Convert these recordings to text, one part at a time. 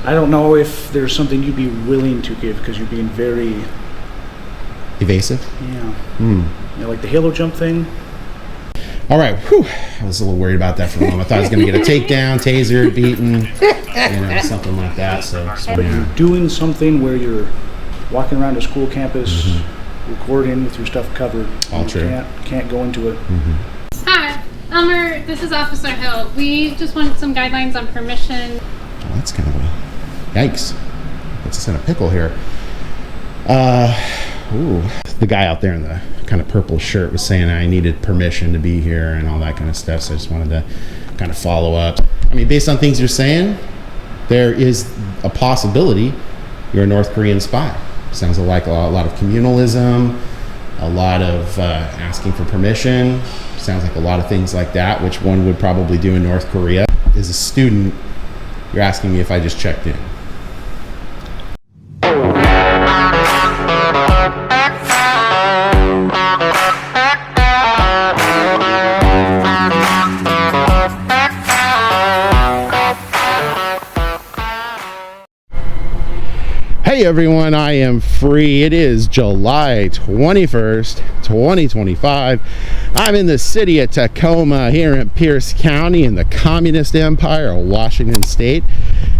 I don't know if there's something you'd be willing to give because you're being very evasive. Yeah. Like the halo jump thing. All right. Whew. I was a little worried about that for a moment. I thought I was going to get a takedown, taser, beaten, something like that. So, but you're doing something where you're walking around a school campus, recording with your stuff covered. All true. Can't go into it. Hi, Elmer. This is Officer Hill. We just wanted some guidelines on permission. Well, that's kind of a yikes. Puts us in a pickle here. The guy out there in the kind of purple shirt was saying I needed permission to be here and all that kind of stuff. So I just wanted to kind of follow up. I mean, based on things you're saying, there is a possibility you're a North Korean spy. Sounds like a lot of communalism, a lot of asking for permission. Sounds like a lot of things like that, which one would probably do in North Korea. As a student, you're asking me if I just checked in. Hey everyone, I am free. It is July 21st, 2025. I'm in the city of Tacoma here in Pierce County in the Communist Empire of Washington State,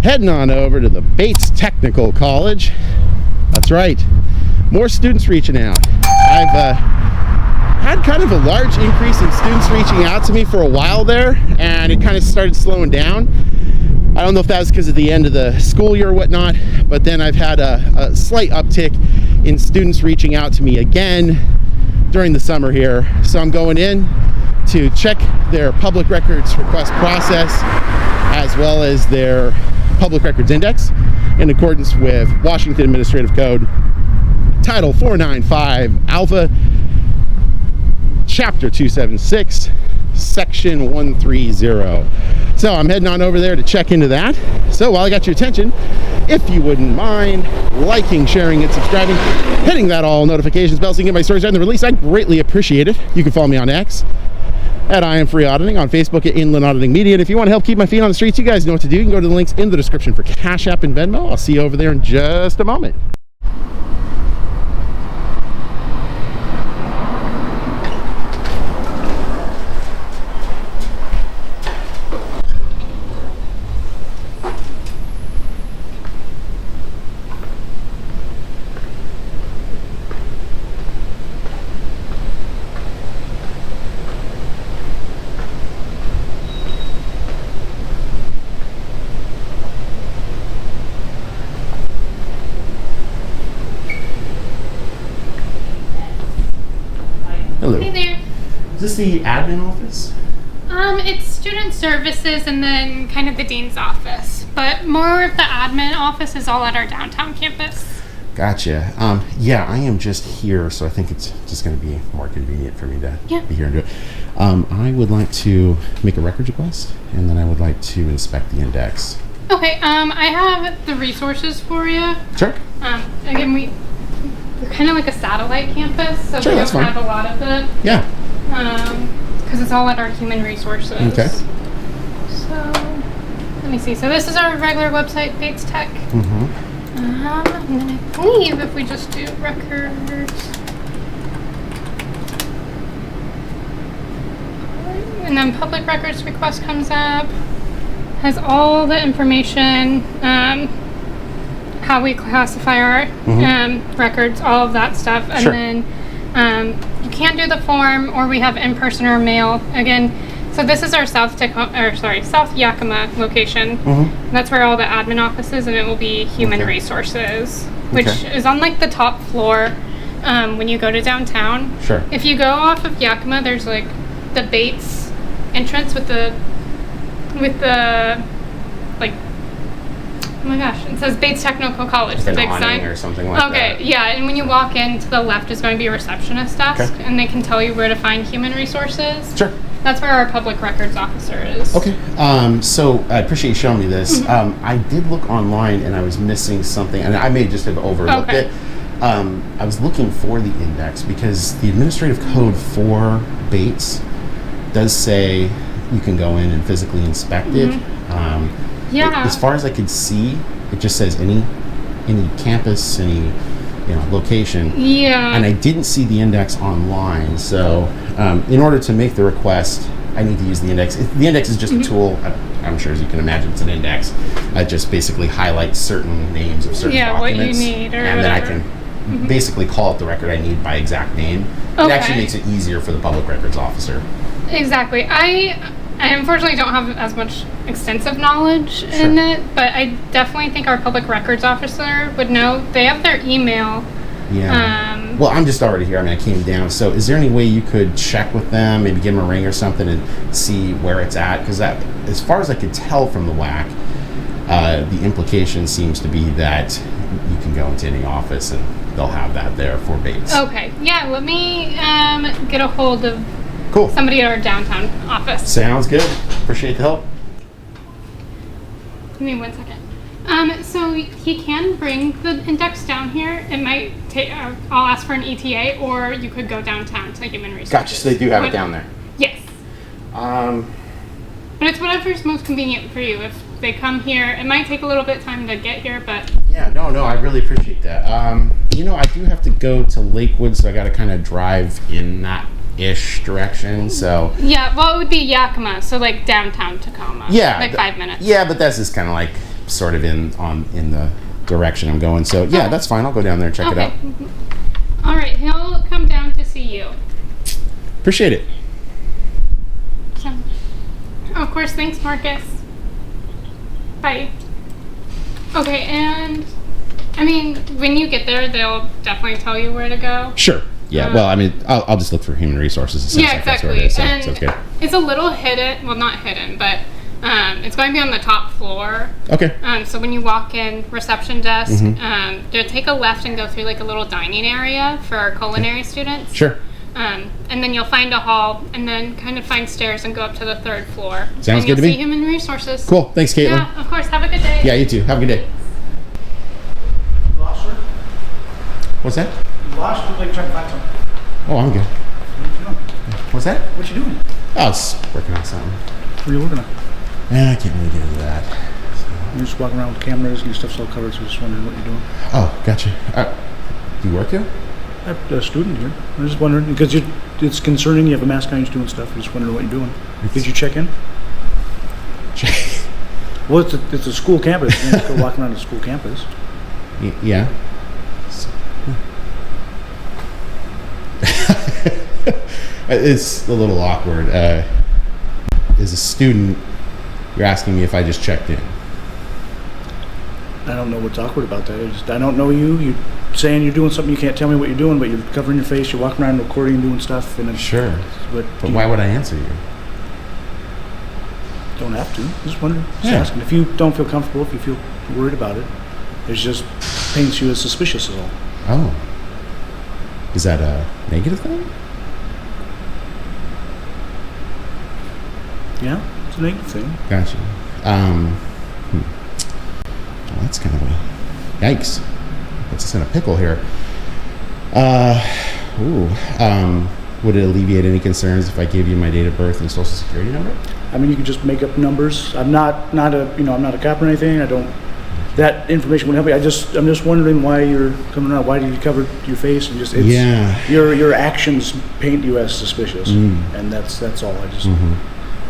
heading on over to the Bates Technical College. That's right, more students reaching out. I've had kind of a large increase in students reaching out to me for a while there, and it kind of started slowing down. I don't know if that was because of the end of the school year or whatnot, but then I've had a slight uptick in students reaching out to me again during the summer here. So I'm going in to check their public records request process as well as their public records index in accordance with Washington Administrative Code Title 495 Alpha, Chapter 276, Section 130. So I'm heading on over there to check into that. So while I got your attention, if you wouldn't mind liking, sharing, and subscribing, hitting that all notifications bell so you can get my stories on the release, I'd greatly appreciate it. You can follow me on X at I.A.M Free Auditing, on Facebook at Inland Auditing Media. And if you want to help keep my feet on the streets, you guys know what to do. You can go to the links in the description for Cash App and Venmo. I'll see you over there in just a moment. Hello. Hey there. Is this the admin office? It's student services and then kind of the dean's office, but more of the admin office is all at our downtown campus. Gotcha. Yeah, I am just here, so I think it's just going to be more convenient for me to be here and do it. I would like to make a records request, and then I would like to inspect the index. Okay, I have the resources for you. Sure. Again, we're kind of like a satellite campus, so Sure, we that's don't fine. have a lot of it. Yeah. Because it's all at our human resources. Okay. So, let me see. So this is our regular website, Bates Tech. Mm-hmm. And then I believe if we just do records. And then public records request comes up. Has all the information, how we classify our records, all of that stuff. And then you can do the form, or we have in-person or mail. Again, so this is our South Yakima location. That's where all the admin office is, and it will be human resources, which is on like the top floor when you go to downtown. Sure. If you go off of Yakima, there's like the Bates entrance with the like, oh my gosh, it says Bates Technical College, Like the an big awning sign. or something like that. Okay, yeah, and when you walk in, to the left is going to be a receptionist desk, and they can tell you where to find human resources. Sure. That's where our public records officer is. Okay. So I appreciate you showing me this. I did look online and I was missing something, and I may just have overlooked it. I was looking for the index because the administrative code for Bates does say you can go in and physically inspect it. Yeah. As far as I could see, it just says any campus, any location. Yeah. And I didn't see the index online, so in order to make the request, I need to use the index. The index is just a tool. I'm sure, as you can imagine, it's an index. I just basically highlight certain names of certain documents, what you need, or and whatever. then I can basically call up the record I need by exact name. It actually makes it easier for the public records officer. Exactly. I unfortunately don't have as much extensive knowledge in it, but I definitely think our public records officer would know. They have their email. Yeah. Well, I'm just already here. I mean, I came down. So is there any way you could check with them, maybe give them a ring or something and see where it's at? Because as far as I could tell from the WAC, the implication seems to be that you can go into any office and they'll have that there for Bates. Okay. Yeah, let me get a hold of Cool. somebody at our downtown office. Sounds good. Appreciate the help. Give me 1 second. So he can bring the index down here. It might take, I'll ask for an ETA, or you could go downtown to Human Resources. Gotcha. So they do have it down there. Yes. But it's whatever's most convenient for you. If they come here, it might take a little bit of time to get here, but... Yeah, no, I really appreciate that. I do have to go to Lakewood, so I got to kind of drive in that ish direction, so yeah, well, it would be Yakima, so like downtown Tacoma. Yeah, like 5 minutes. Yeah, but that's just kind of like sort of in the direction I'm going. So yeah, that's fine. I'll go down there and check it out. All right, he'll come down to see you. Appreciate it. So, of course, thanks, Marcus. Bye. Okay, and I mean, when you get there, they'll definitely tell you where to go. Sure. Yeah, well, I mean, I'll just look for Human Resources. Yeah, exactly. That's where it is, so and sounds good. It's a little hidden. Well, not hidden, but it's going to be on the top floor. Okay. So when you walk in, reception desk, you'll take a left and go through like a little dining area for our culinary students. Sure. And then you'll find a hall, and then kind of find stairs and go up to the 3rd floor. Sounds good to me. me. See Human Resources. Cool. Thanks, Caitlin. Yeah, of course. Have a good day. Yeah, you too. Have a good day. You lost her? What's that? You lost her? Like trying to find something. Oh, I'm good. What you doing? What's that? What you doing? Oh, I was working on something. What are you working on? Yeah, I can't really get into that. You're just walking around with cameras and your stuff's all covered, so just wondering what you're doing. Oh, gotcha. Do you work here? I have a student here. I'm just wondering, because it's concerning, you have a mask on, you're doing stuff, I'm just wondering what you're doing. Did you check in? Well, it's a school campus. You can't just go walking around the school campus. Yeah. It's a little awkward. As a student, you're asking me if I just checked in. I don't know what's awkward about that. I don't know you. You're saying you're doing something, you can't tell me what you're doing, but you're covering your face, you're walking around recording and doing stuff. And Sure. But Why would I answer you? Don't have to. Just wondering. Just Yeah. asking. If you don't feel comfortable, if you feel worried about it, it just paints you as suspicious is all. Oh. Is that a negative thing? Yeah, it's a negative thing. Gotcha. Well, that's kind of a yikes. Puts us in a pickle here. Would it alleviate any concerns if I gave you my date of birth and social security number? I mean, you can just make up numbers. I'm not a cop or anything. I don't. That information would help me. I'm just wondering why you're coming around. Why did you cover your face and just? Your actions paint you as suspicious, and that's all. I just.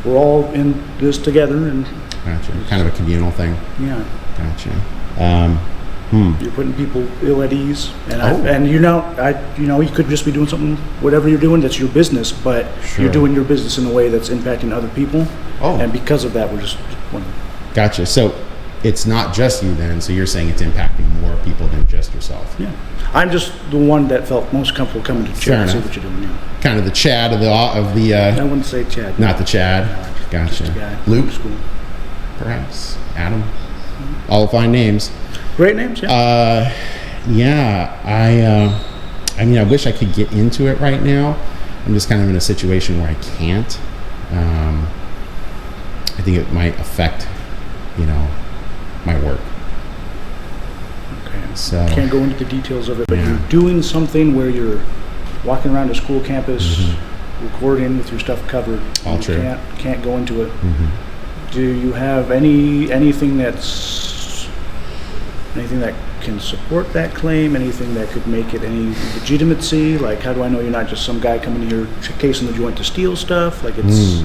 We're all in this together, and. Gotcha. Kind of a communal thing. Yeah. Gotcha. You're putting people ill at ease, and you could just be doing something, whatever you're doing, that's your business, but Sure. you're doing your business in a way that's impacting other people. Oh. And because of that, we're just wondering. Gotcha. So it's not just you then. So you're saying it's impacting more people than just yourself. Yeah. I'm just the one that felt most comfortable coming to Fair chat and see enough. what you're doing. Yeah. Kind of the Chad of the I wouldn't say Chad. not the Chad. Just a Gotcha. guy. Luke, School. perhaps. Adam. All fine names. Great names, yeah. I mean, I wish I could get into it right now. I'm just kind of in a situation where I can't. I think it might affect, my work. Okay. So Can't go into the details of it, but Yeah. you're doing something where you're walking around a school campus, recording with your stuff covered. All You true. Can't go into it. Do you have anything that's anything that can support that claim? Anything that could make it any legitimacy? Like, how do I know you're not just some guy coming to your case in the joint to steal stuff? Like, it's...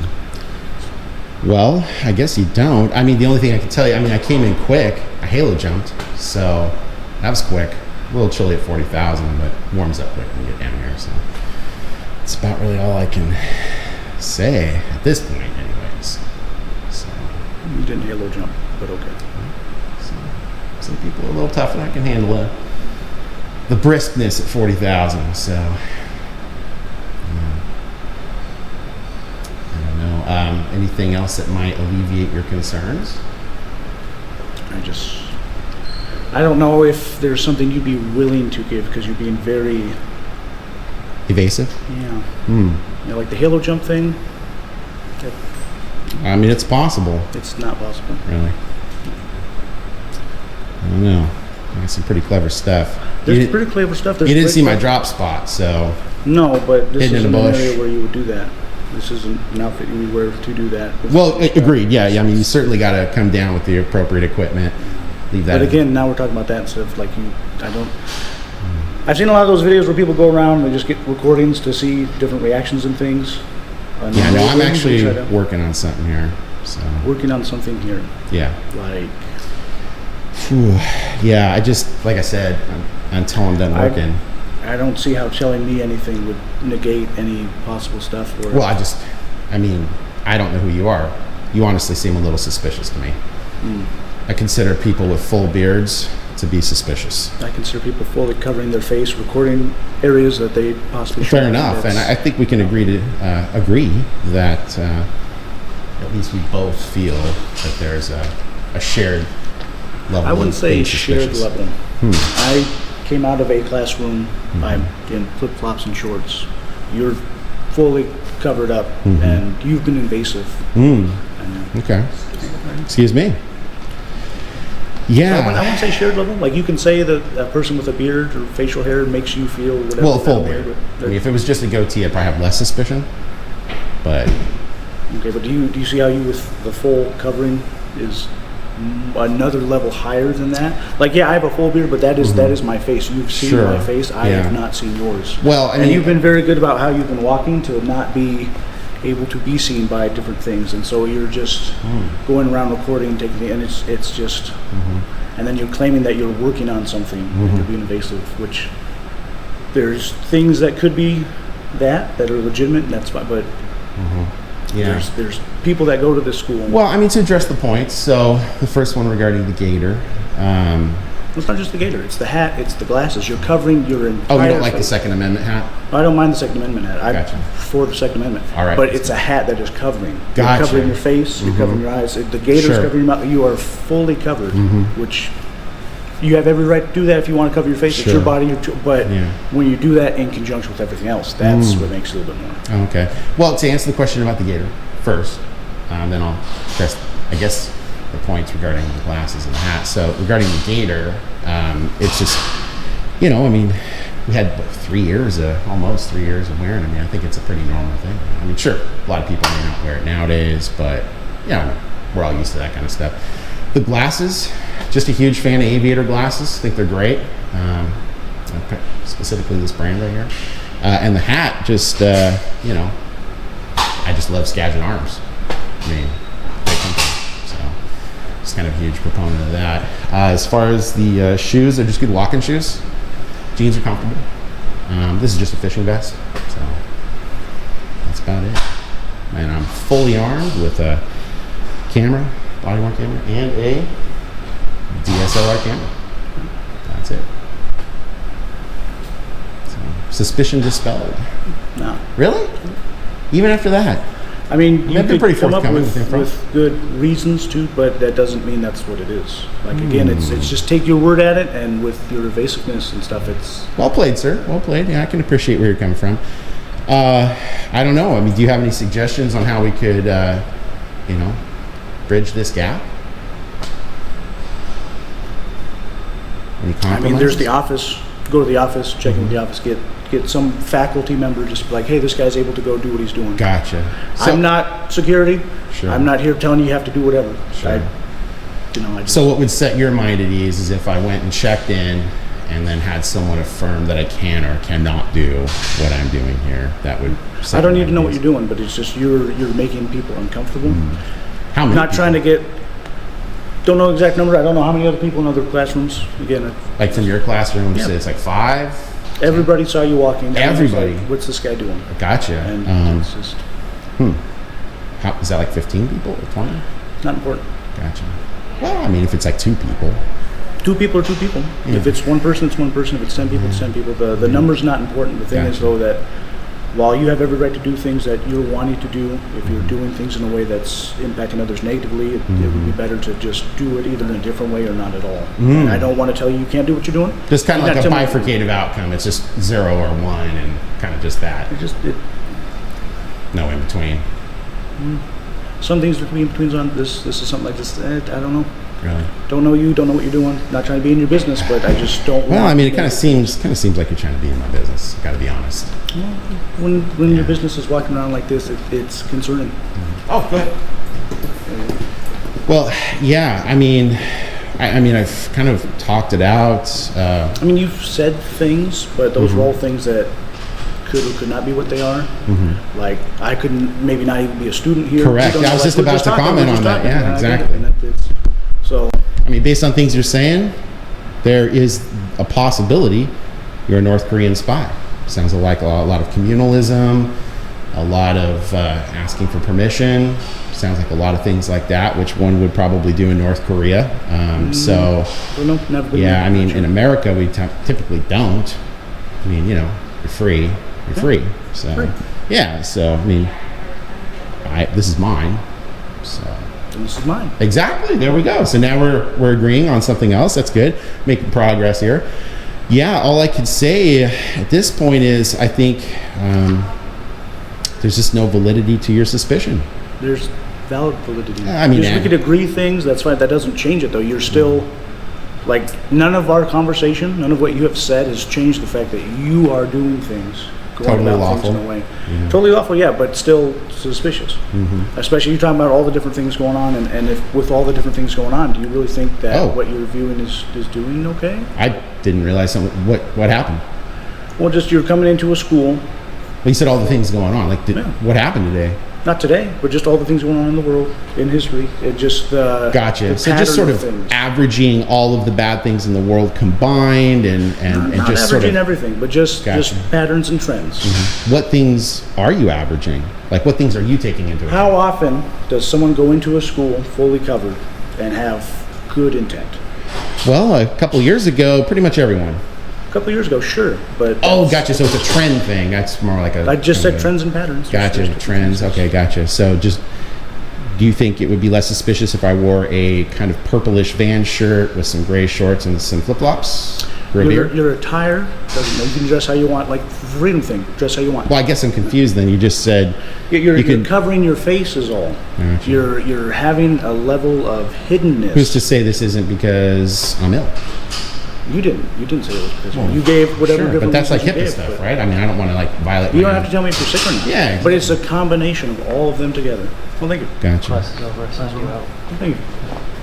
Well, I guess you don't. I mean, the only thing I can tell you, I mean, I came in quick. I halo jumped, so that was quick. A little chilly at 40,000, but warms up quick when you get down here. So that's about really all I can say at this point, anyways. So You didn't halo jump, but okay. so, some people are a little tougher. I can handle the briskness at 40,000. So I don't know. Anything else that might alleviate your concerns? I don't know if there's something you'd be willing to give, because you're being very, Evasive? yeah. You know, like the halo jump thing, I mean, it's possible. it's not possible. Really? I don't know. Got some pretty clever stuff. There's You, pretty clever stuff. There's you didn't great see my stuff. drop spot, so No, but this Hidden in isn't the an bush. area where you would do that. This isn't an outfit you would wear to do that. well, agreed. Yeah, yeah. I mean, you certainly got to come down with the appropriate equipment. Leave that. But again, now we're talking about that instead of like I've seen a lot of those videos where people go around and they just get recordings to see different reactions and things. Yeah, no, I'm Try actually to- working on something here. So working on something here. yeah. Like, Whew. Yeah, I just, like I said, until I'm done working. I don't see how telling me anything would negate any possible stuff. Or Well, I mean, I don't know who you are. You honestly seem a little suspicious to me. I consider people with full beards to be suspicious. I consider people fully covering their face, recording areas that they possibly Fair shouldn't. enough, and I think we can agree that at least we both feel that there's a shared level. I wouldn't of say being shared suspicious. level. I came out of a classroom. I'm in flip-flops and shorts. You're fully covered up, and you've been invasive. I know. Okay. Excuse me. I Yeah. wouldn't say shared level. Like, you can say that a person with a beard or facial hair makes you feel whatever. Well, a full that way, beard. but I mean, if it was just a goatee, I'd probably have less suspicion. But okay, but do you see how you with the full covering is another level higher than that? Like, yeah, I have a full beard, but that is my face. You've seen Sure. my face. I Yeah. have not seen yours. Well, I and mean- you've been very good about how you've been walking to not be able to be seen by different things, and so you're just going around recording, and it's just, and then you're claiming that you're working on something and you're being invasive, which there's things that could be that are legitimate, and that's fine, but yeah. there's people that go to this school. Well, I mean, to address the points. So the first one regarding the gator. It's not just the gator, it's the hat, it's the glasses. You're covering your entire Oh, you don't like the face. Second Amendment hat? I don't mind the Second Amendment hat. I'm Gotcha. for the Second Amendment. All right. But it's a hat that is covering. Gotcha. You're covering your face, you're covering your eyes. The gator's Sure. covering your mouth. You are fully covered, which you have every right to do that if you want to cover your face. It's Sure. your body, but Yeah. when you do that in conjunction with everything else, that's what makes it a little bit more. Oh, okay. Well, to answer the question about the gator first, then I'll address, I guess, the points regarding the glasses and the hat. So regarding the gator, it's just, I mean, we had almost 3 years of wearing it. I mean, I think it's a pretty normal thing. I mean, sure, a lot of people may not wear it nowadays, but we're all used to that kind of stuff. The glasses, just a huge fan of aviator glasses. I think they're great. Specifically this brand right here. And the hat, just, I just love Skagit Arms. I mean, great company. So, just kind of a huge proponent of that. As far as the shoes, they're just good walking shoes. Jeans are comfortable. This is just a fishing vest. So, that's about it. And I'm fully armed with a camera, body-worn camera, and a DSLR camera. That's it. So, suspicion dispelled. No. Really? Even after that? I mean, you They've been could pretty come up forthcoming with, with info. with good reasons to, but that doesn't mean that's what it is. Like, again, it's Hmm. just take your word at it, and with your evasiveness and stuff, it's... Well played, sir. Well played. Yeah, I can appreciate where you're coming from. I don't know. I mean, do you have any suggestions on how we could, bridge this gap? Any I compromises? mean, there's the office. Go to the office, check in with the office, get some faculty member, just be like, hey, this guy's able to go do what he's doing. Gotcha. So, I'm not security. Sure. I'm not here telling you have to do whatever. Sure. So what would set your mind at ease is if I went and checked in and then had someone affirm that I can or cannot do what I'm doing here. That would. I don't need to know what you're doing, but it's just you're making people uncomfortable. How many? Not trying to get. Don't know exact number. I don't know how many other people in other classrooms. Again, like from your classroom, say it's like 5. Everybody saw you walking. Everybody. Like, what's this guy doing? Gotcha. And it's just. How, is that like 15 people or 20? Not important. Gotcha. Well, I mean, if it's like 2 people. 2 people are 2 people. Yeah. If it's 1 person, it's 1 person. If it's 10 people, it's 10 people. The number's not important. The thing is, though, that while you have every right to do things that you're wanting to do, if you're doing things in a way that's impacting others negatively, it would be better to just do it either in a different way or not at all. And I don't want to tell you can't do what you're doing. Just kind of like a bifurcated outcome. It's just 0 or 1 and kind of just that. No in between. Some things between betweens on this is something like this. I don't know. Really? Don't know you. Don't know what you're doing. Not trying to be in your business, but I just don't. Well, I mean, it kind of seems like you're trying to be in my business. Got to be honest. Well, when your business is walking around like this, it's concerning. Oh, go ahead. Well, yeah. I mean, I've kind of talked it out. I mean, you've said things, but those were all things that could or could not be what they are. Like, I couldn't maybe not even be a student here. Correct. I was just about to comment on that. Yeah, exactly. So, I mean, based on things you're saying, there is a possibility you're a North Korean spy. Sounds like a lot of communalism, a lot of asking for permission. Sounds like a lot of things like that, which one would probably do in North Korea. So, yeah, I mean, in America, we typically don't. I mean, you're free. You're free. So, yeah. So, I mean, this is mine. So. This is mine. Exactly. There we go. So now we're agreeing on something else. That's good. Making progress here. Yeah. All I could say at this point is I think there's just no validity to your suspicion. There's valid validity. I mean, we could agree things. That's fine. That doesn't change it, though. You're still like none of our conversation, none of what you have said has changed the fact that you are doing things. Totally lawful. Things in a way. Totally lawful, yeah, but still suspicious. Especially you're talking about all the different things going on, and if with all the different things going on, do you really think that what you're viewing is doing okay? I didn't realize something. What happened? Well, just you're coming into a school. Well, you said all the things going on. Like, what happened today? Not today, but just all the things going on in the world, in history. It just gotcha. So just sort of averaging all of the bad things in the world combined, and not just averaging sort of everything, but just patterns and trends. What things are you averaging? Like, what things are you taking into account? How often does someone go into a school fully covered and have good intent? Well, a couple years ago, pretty much everyone. A couple of years ago, sure, but gotcha. So it's a trend thing. That's more like I just said trends and patterns. Gotcha, trends. Okay, gotcha. So just, do you think it would be less suspicious if I wore a kind of purplish Vans shirt with some gray shorts and some flip-flops? Your attire doesn't. You can dress how you want, like freedom thing. Dress how you want. Well, I guess I'm confused. Then you just said you're covering your face is all. Gotcha. You're having a level of hiddenness. Who's to say this isn't because I'm ill? You didn't say it was because you gave whatever different. But that's like HIPAA stuff, right? I mean, I don't want to like violate. You don't have to tell me if you're sick or not. Yeah, exactly. But it's a combination of all of them together. Well, thank you. Gotcha. Thank you.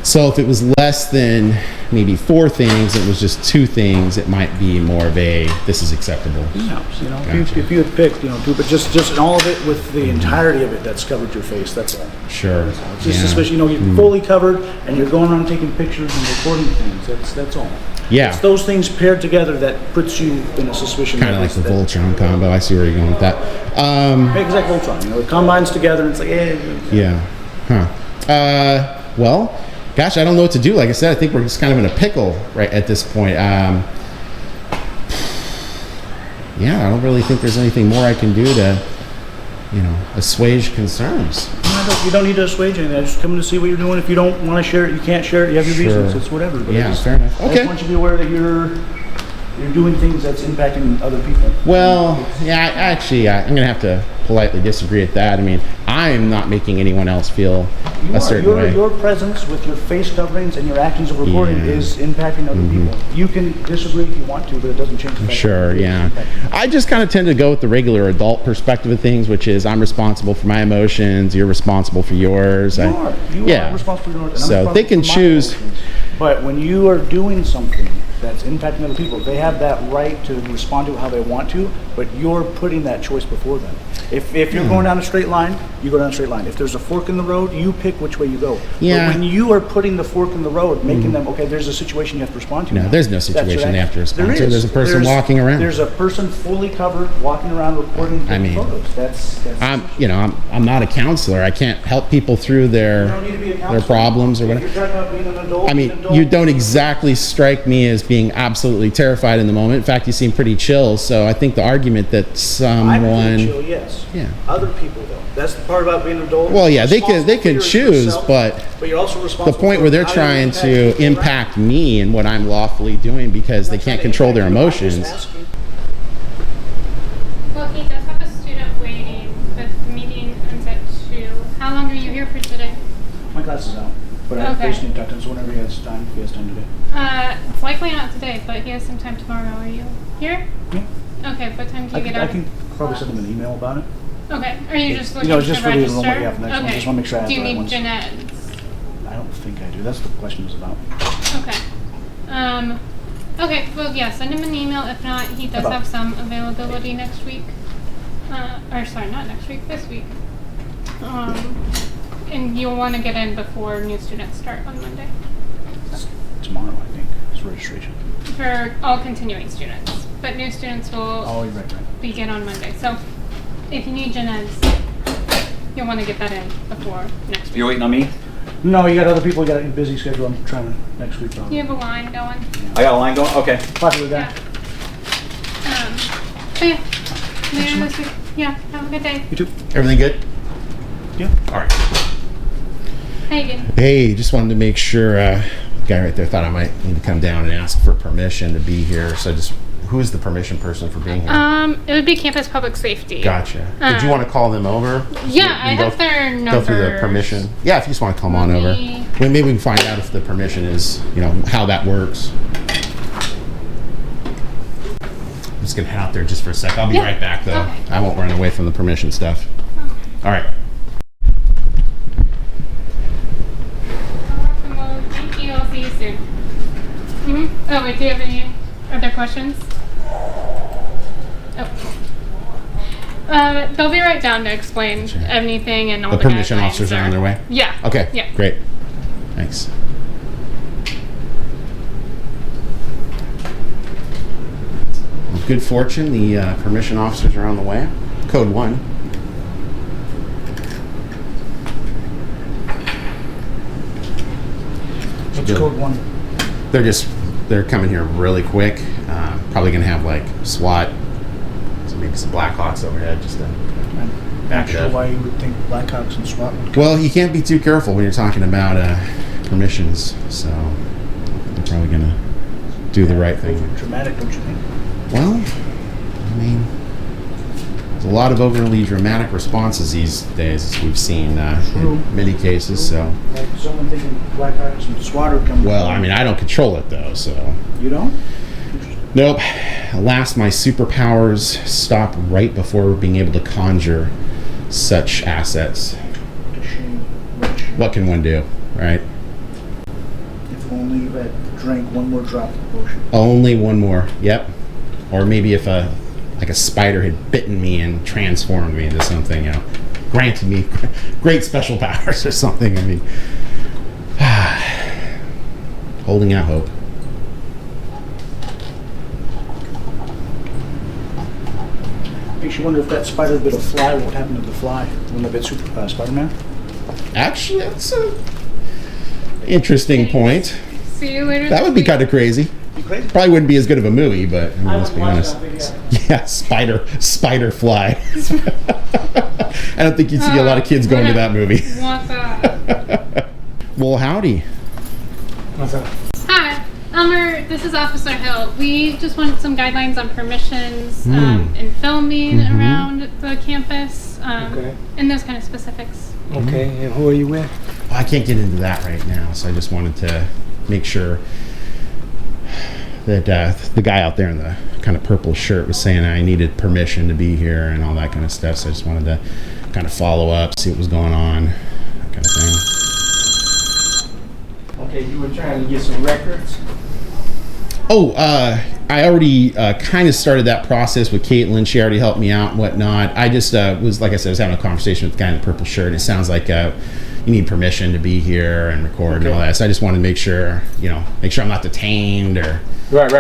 So if it was less than maybe 4 things, it was just 2 things, it might be more of a this is acceptable. Yeah, gotcha. if you had picked, 2, but just all of it with the entirety of it that's covered your face. That's all. Sure. It's just especially you're fully covered and you're going around taking pictures and recording things. That's all. Yeah. It's those things paired together that puts you in a suspicion. Kind of like the Voltron combo. I see where you're going with that. Exact Voltron. It combines together and it's like, yeah. Huh. Well, gosh, I don't know what to do. Like I said, I think we're just kind of in a pickle right at this point. Yeah, I don't really think there's anything more I can do to, assuage concerns. You don't need to assuage anything. I just come to see what you're doing. If you don't want to share it, you can't share it. You have your reasons. It's whatever. But fair enough. Okay. I just want you to be aware that you're doing things that's impacting other people. Well, yeah, actually, I'm going to have to politely disagree at that. I mean, I'm not making anyone else feel a certain way. Your presence with your face coverings and your actions of recording is impacting other people. You can disagree if you want to, but it doesn't change the fact Sure, that yeah. I just kind of tend to go with the regular adult perspective of things, which is I'm responsible for my emotions, you're responsible for yours. You are responsible for your emotions. So they can choose. But when you are doing something that's impacting other people, they have that right to respond to it how they want to, but you're putting that choice before them. If you're going down a straight line, you go down a straight line. If there's a fork in the road, you pick which way you go. Yeah. But when you are putting the fork in the road, making them, okay, there's a situation you have to respond to. No, now. there's no situation they have to respond to. There's a person walking around. There's a person fully covered, walking around, recording photos. That's I'm not a counselor. I can't help people through their problems or whatever. You're talking about being an adult. I mean, you don't exactly strike me as being absolutely terrified in the moment. In fact, you seem pretty chill. So I think the argument that someone, I'm chill, yes. Yeah. Other people though. That's the part about being an adult. Well, yeah, they can choose, yourself, but you're also responsible. The point where they're trying to impact me and what I'm lawfully doing because they can't control their emotions. Well, he does have a student waiting, but the meeting ends at 2. How long are you here for today? My class is out, but I basically talk to him, so whenever he has time, today. It's likely not today, but he has some time tomorrow. Are you here? Yeah. Okay, what time do you get out? I can probably send him an email about it. Okay. Are you just looking just to for the register? enrollment, yeah, for next one. Just want to make sure I have Do you the right need ones. Jeanette's? I don't think I do. That's what the question was about. Okay. Okay, well, yeah, send him an email. If not, he does have some availability next week. Or sorry, not next week, this week. And you'll want to get in before new students start on Monday. That's tomorrow, I think, is registration. For all continuing students. But new students will you're right. begin on Monday. So if you need Jeanette's, you'll want to get that in before next week. You're waiting on me? No, you got other people. You got a busy schedule. I'm trying to next week. Probably. You have a line going? I got a line going? Okay. Possibly Yeah. that. So yeah. Later this week. Yeah, have a good day. You too. Everything good? Yeah. All right. How you doing? Hey, just wanted to make sure. The guy right there thought I might need to come down and ask for permission to be here. So who's the permission person for being here? It would be Campus Public Safety. Gotcha. Did you want to call them over? Yeah, I have their numbers. Go through the permission. Yeah, if you just want to come on over. Maybe we can find out if the permission is, how that works. I'm just going to head out there just for a sec. I'll be right back, though. Okay. I won't run away from the permission stuff. All right. Awesome. Well, thank you. I'll see you soon. Oh, wait, do you have any other questions? Oh. They'll be right down to explain anything and all the permission guidelines officers are on their way? Yeah. Okay. Yeah. Great. Thanks. With good fortune, the permission officers are on the way. Code 1. What's code 1? They're coming here really quick. Probably gonna have like SWAT, so maybe some Blackhawks overhead just to back it up. Why you would think Blackhawks and SWAT would come. Well, you can't be too careful when you're talking about permissions, so they're probably gonna do the right thing. Dramatic, don't you think? Well, I mean, there's a lot of overly dramatic responses these days, as we've seen in many cases. So, like someone thinking Blackhawks and SWAT are coming. well, I mean, I don't control it though, so. You don't? Nope. Alas, my superpowers stop right before being able to conjure such assets. What can one do, right? If only you had drank one more drop of the potion. Only one more. Yep. Or maybe if a spider had bitten me and transformed me into something, granted me great special powers or something. I mean, holding out hope. Makes you wonder if that spider bit a fly, what happened to the fly when it bit Spider-Man? Actually, that's an interesting point. See you later. That would be kind of crazy. You crazy? Probably wouldn't be as good of a movie, but I mean, let's be honest. That, Yeah, spider fly. I don't think you'd see a lot of kids going to that movie. Want that? Well, howdy. What's that? Hi, Elmer. This is Officer Hill. We just wanted some guidelines on permissions in filming around the campus. and those kind of specifics. Okay, and who are you with? I can't get into that right now, so I just wanted to make sure that the guy out there in the kind of purple shirt was saying I needed permission to be here and all that kind of stuff. So I just wanted to kind of follow up, see what was going on, that kind of thing. Okay, you were trying to get some records? Oh, I already kind of started that process with Caitlin. She already helped me out and whatnot. I just was, like I said, I was having a conversation with the guy in the purple shirt. It sounds like you need permission to be here and record and all that. So I just wanted to make sure I'm not detained or... Right.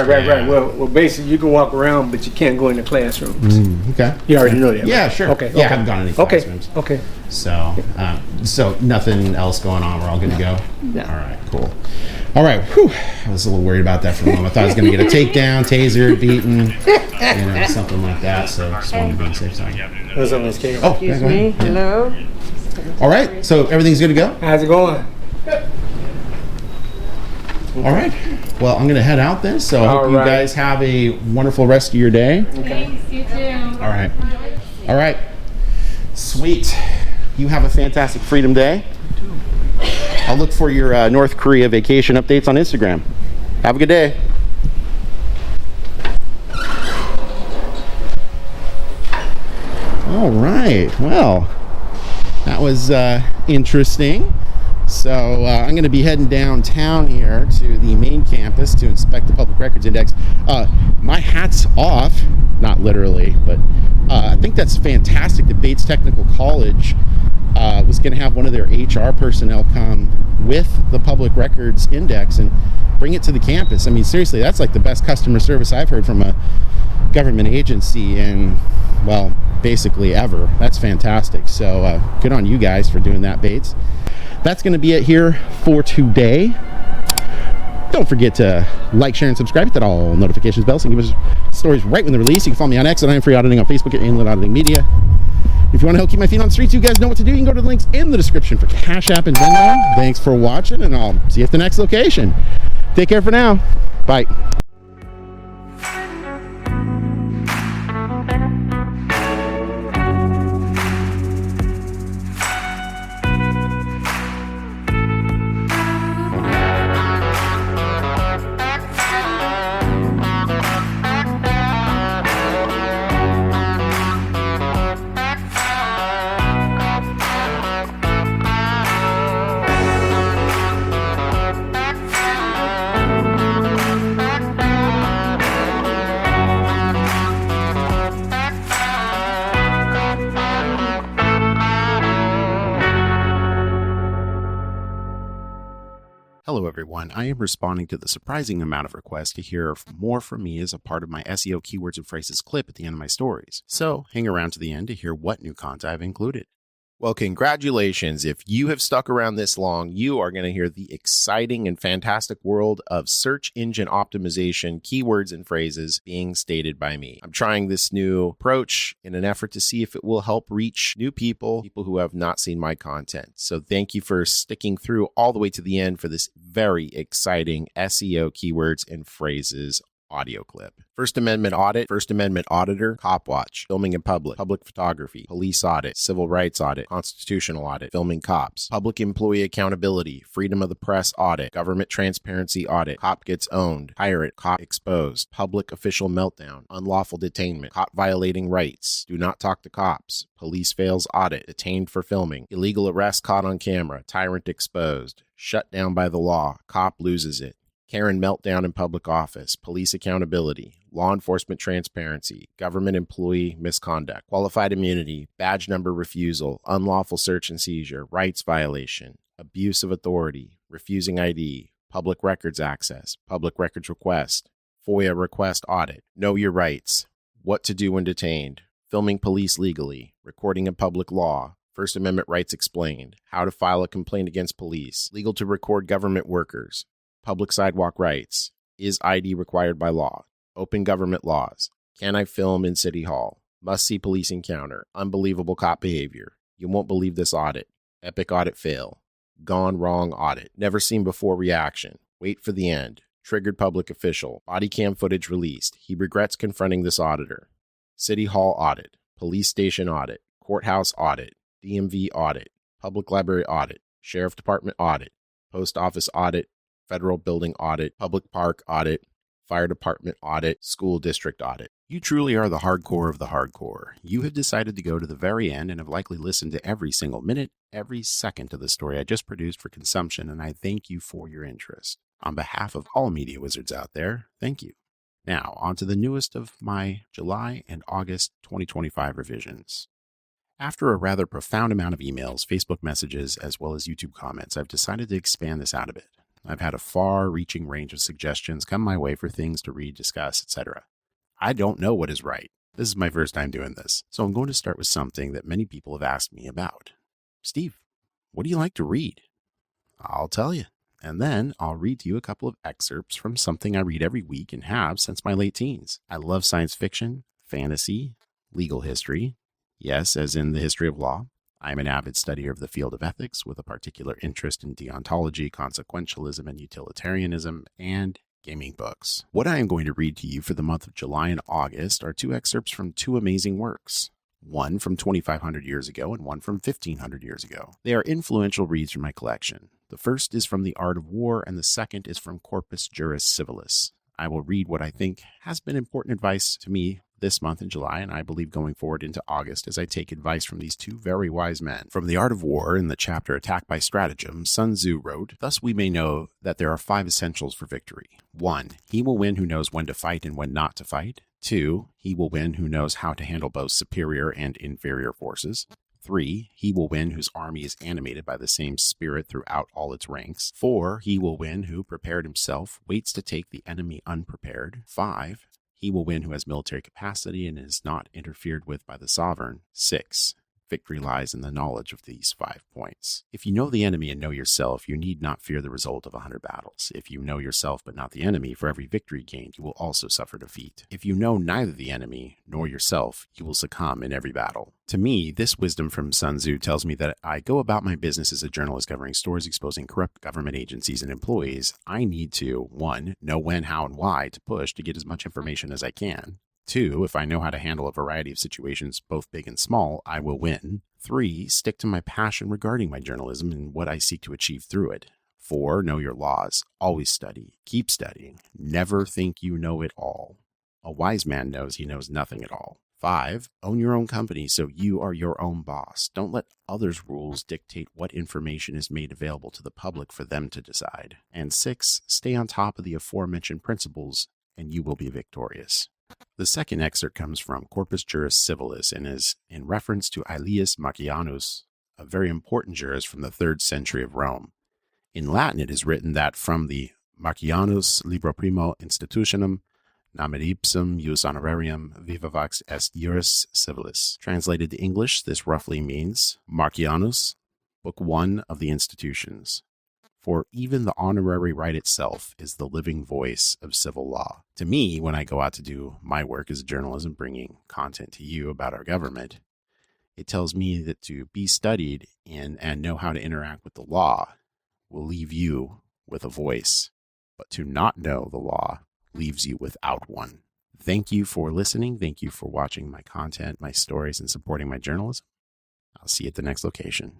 Well, basically, you can walk around, but you can't go in the classrooms. Okay. You already know that. Yeah, sure. Okay. Yeah, I haven't gone in any classrooms. Okay. So nothing else going on. We're all good to go? Yeah. All right, cool. All right, whew. I was a little worried about that for a moment. I thought I was going to get a takedown, tasered, beaten, something like that. So just wanted to be on the safe side. What's up, Miss Kate? Oh, Excuse me. Hello. all right, so everything's good to go? How's it going? All right. Well, I'm going to head out then. So I hope you guys have a wonderful rest of your day. Thanks, you too. All right. All right. Sweet. You have a fantastic Freedom Day. I'll look for your North Korea vacation updates on Instagram. Have a good day. All right. Well, that was interesting. So I'm going to be heading downtown here to the main campus to inspect the Public Records Index. My hat's off, not literally, but I think that's fantastic that Bates Technical College was going to have one of their HR personnel come with the Public Records Index and bring it to the campus. I mean, seriously, that's like the best customer service I've heard from a government agency in, well, basically ever. That's fantastic. So good on you guys for doing that, Bates. That's going to be it here for today. Don't forget to like, share, and subscribe. Hit that all notifications bell so you can give us stories right when they're released. You can follow me on X at I Am Free Auditing, on Facebook at Inlet Auditing Media. If you want to help keep my feet on the streets, you guys know what to do. You can go to the links in the description for Cash App and Venmo. Thanks for watching, and I'll see you at the next location. Take care for now. Bye. Hello everyone, I am responding to the surprising amount of requests to hear more from me as a part of my SEO keywords and phrases clip at the end of my stories. So hang around to the end to hear what new content I've included. Well, congratulations. If you have stuck around this long, you are going to hear the exciting and fantastic world of search engine optimization, keywords and phrases being stated by me. I'm trying this new approach in an effort to see if it will help reach new people who have not seen my content. So thank you for sticking through all the way to the end for this very exciting SEO keywords and phrases audio clip. First Amendment audit, First Amendment auditor, cop watch, filming in public, public photography, police audit, civil rights audit, constitutional audit, filming cops, public employee accountability, freedom of the press audit, government transparency audit, cop gets owned, pirate, cop exposed, public official meltdown, unlawful detainment, cop violating rights, do not talk to cops, police fails audit, detained for filming, illegal arrest caught on camera, tyrant exposed, shut down by the law, cop loses it, Karen meltdown in public office, police accountability, law enforcement transparency, government employee misconduct, qualified immunity, badge number refusal, unlawful search and seizure, rights violation, abuse of authority, refusing ID, public records access, public records request, FOIA request audit, know your rights, what to do when detained, filming police legally, recording in public law, First Amendment rights explained, how to file a complaint against police, legal to record government workers, public sidewalk rights, is ID required by law, open government laws, can I film in City Hall, must see police encounter, unbelievable cop behavior, you won't believe this audit, epic audit fail, gone wrong audit, never seen before reaction, wait for the end, triggered public official, body cam footage released, he regrets confronting this auditor, City Hall audit, police station audit, courthouse audit, DMV audit, public library audit, sheriff department audit, post office audit, federal building audit, public park audit, fire department audit, school district audit. You truly are the hardcore of the hardcore. You have decided to go to the very end and have likely listened to every single minute, every second of the story I just produced for consumption, and I thank you for your interest. On behalf of all media wizards out there, thank you. Now, on to the newest of my July and August 2025 revisions. After a rather profound amount of emails, Facebook messages, as well as YouTube comments, I've decided to expand this out a bit. I've had a far-reaching range of suggestions come my way for things to read, discuss, etc. I don't know what is right. This is my first time doing this, so I'm going to start with something that many people have asked me about. Steve, what do you like to read? I'll tell you, and then I'll read to you a couple of excerpts from something I read every week and have since my late teens. I love science fiction, fantasy, legal history, yes, as in the history of law. I'm an avid studier of the field of ethics with a particular interest in deontology, consequentialism, and utilitarianism, and gaming books. What I am going to read to you for the month of July and August are two excerpts from two amazing works. One from 2,500 years ago and one from 1,500 years ago. They are influential reads from my collection. The first is from The Art of War and the second is from Corpus Juris Civilis. I will read what I think has been important advice to me this month in July, and I believe going forward into August as I take advice from these two very wise men. From The Art of War, in the chapter Attack by Stratagem, Sun Tzu wrote, "Thus we may know that there are 5 essentials for victory. 1. He will win who knows when to fight and when not to fight. 2. He will win who knows how to handle both superior and inferior forces. 3. He will win whose army is animated by the same spirit throughout all its ranks. 4. He will win who, prepared himself, waits to take the enemy unprepared. 5. He will win who has military capacity and is not interfered with by the sovereign. 6. Victory lies in the knowledge of these 5 points. If you know the enemy and know yourself, you need not fear the result of 100 battles. If you know yourself but not the enemy, for every victory gained, you will also suffer defeat. If you know neither the enemy nor yourself, you will succumb in every battle." To me, this wisdom from Sun Tzu tells me that I go about my business as a journalist covering stories exposing corrupt government agencies and employees. I need to, 1, know when, how, and why to push to get as much information as I can. 2, if I know how to handle a variety of situations, both big and small, I will win. 3, stick to my passion regarding my journalism and what I seek to achieve through it. 4, know your laws. Always study. Keep studying. Never think you know it all. A wise man knows he knows nothing at all. 5, own your own company so you are your own boss. Don't let others' rules dictate what information is made available to the public for them to decide. And 6, stay on top of the aforementioned principles and you will be victorious. The second excerpt comes from Corpus Juris Civilis and is in reference to Aelius Marcianus, a very important jurist from the 3rd century of Rome. In Latin, it is written that from the Marcianus Libro Primo Institutionum Namet ipsum jus honorarium vivavax est juris civilis. Translated to English, this roughly means Marcianus, Book 1 of the Institutions. For even the honorary right itself is the living voice of civil law. To me, when I go out to do my work as a journalist and bringing content to you about our government, it tells me that to be studied in and know how to interact with the law will leave you with a voice, but to not know the law leaves you without one. Thank you for listening. Thank you for watching my content, my stories, and supporting my journalism. I'll see you at the next location.